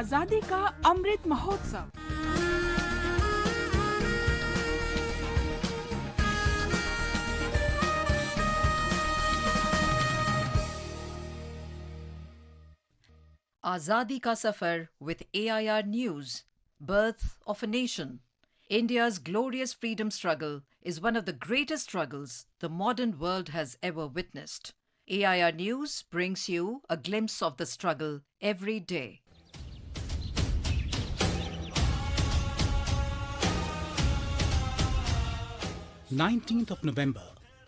आजादी का Amrit Mahotsav. Azadi Ka Safar with AIR News. Birth of a Nation. India's glorious freedom struggle is one of the greatest struggles the modern world has ever witnessed. AIR News brings you a glimpse of the struggle every day. November 19th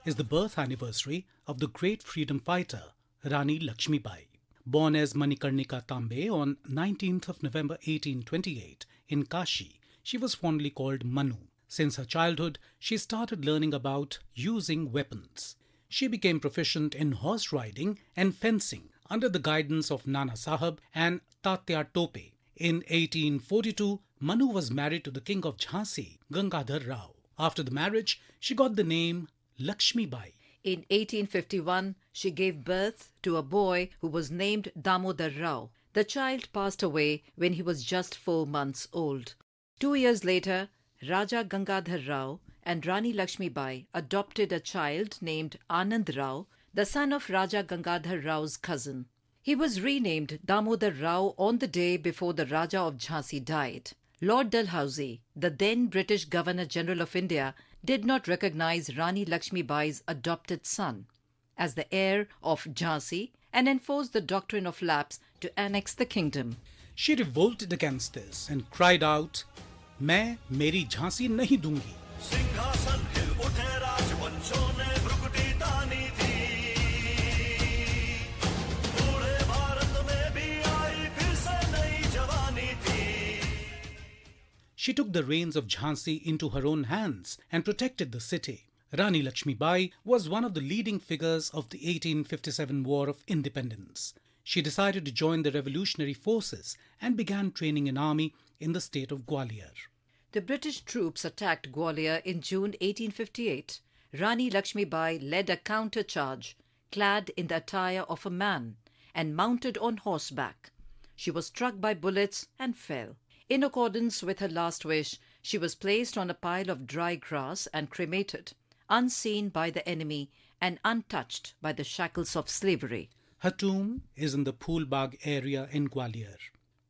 is the birth anniversary of the great freedom fighter Rani Laxmi Bai. Born as Manikarnika Tambe on 19th of November 1828 in Kashi, she was fondly called Manu. Since her childhood, she started learning about using weapons. She became proficient in horse riding and fencing under the guidance of Nana Saheb and Tantya Tope. In 1842, Manu was married to the King of Jhansi, Gangadhar Rao. After the marriage, she got the name Lakshmibai. In 1851, she gave birth to a boy who was named Damodar Rao. The child passed away when he was just 4 months old. 2 years later, Raja Gangadhar Rao and Rani Laxmi Bai adopted a child named Anand Rao, the son of Raja Gangadhar Rao's cousin. He was renamed Damodar Rao on the day before the Raja of Jhansi died. Lord Dalhousie, the then British Governor-General of India, did not recognize Rani Laxmi Bai's adopted son as the heir of Jhansi and enforced the Doctrine of Lapse to annex the kingdom. She revolted against this and cried out, "मैं Meri Jhansi Nahi Dungi." She took the reins of Jhansi into her own hands and protected the city. Rani Laxmi Bai was one of the leading figures of the 1857 War of Independence. She decided to join the revolutionary forces and began training an army in the state of Gwalior. The British troops attacked Gwalior in June 1858. Rani Laxmi Bai led a counter-charge, clad in the attire of a man and mounted on horseback. She was struck by bullets and fell. In accordance with her last wish, she was placed on a pile of dry grass and cremated, unseen by the enemy and untouched by the shackles of slavery. Her tomb is in the Phool Bagh area in Gwalior.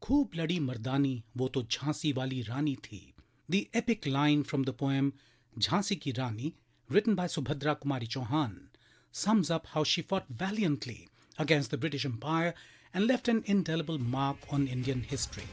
"Khoob ladi mardani, wo to Jhansi wali Rani thi." The epic line from the poem Jhansi Ki Rani, written by Subhadra Kumari Chauhan, sums up how she fought valiantly against the British Empire and left an indelible mark on Indian history.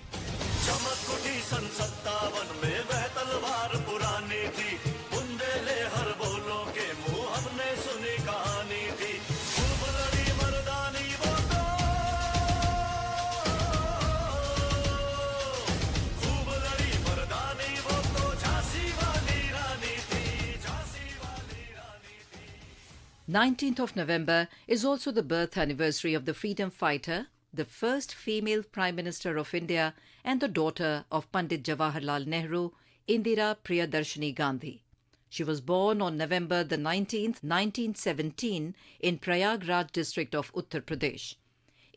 November 19th is also the birth anniversary of the freedom fighter, the first female Prime Minister of India and the daughter of Pandit Jawaharlal Nehru, Indira Priyadarshini Gandhi. She was born on November 19th, 1917 in Prayagraj district of Uttar Pradesh.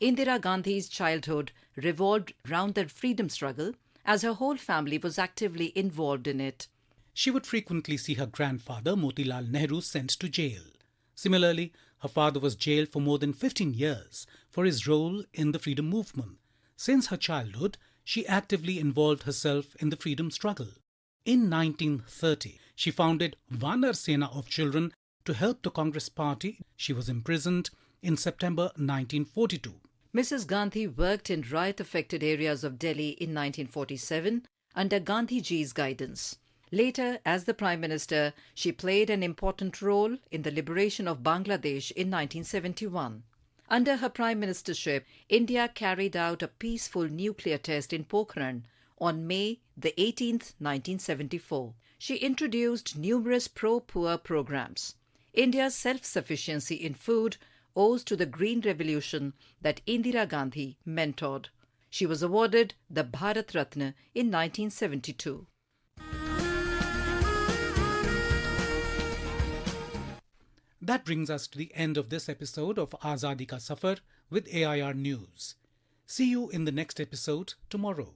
Indira Gandhi's childhood revolved round the freedom struggle as her whole family was actively involved in it. She would frequently see her grandfather, Motilal Nehru, sent to jail. Similarly, her father was jailed for more than 15 years for his role in the freedom movement. Since her childhood, she actively involved herself in the freedom struggle. In 1930, she founded Vanar Sena of Children to help the Congress Party. She was imprisoned in September 1942. Mrs. Gandhi worked in riot-affected areas of Delhi in 1947 under Gandhiji's guidance. Later, as the Prime Minister, she played an important role in the liberation of Bangladesh in 1971. Under her Prime Ministership, India carried out a peaceful nuclear test in Pokhran on May 18th, 1974. She introduced numerous pro-poor programs. India's self-sufficiency in food owes to the Green Revolution that Indira Gandhi mentored. She was awarded the Bharat Ratna in 1972. That brings us to the end of this episode of Azadi Ka Safar with AIR News. See you in the next episode tomorrow.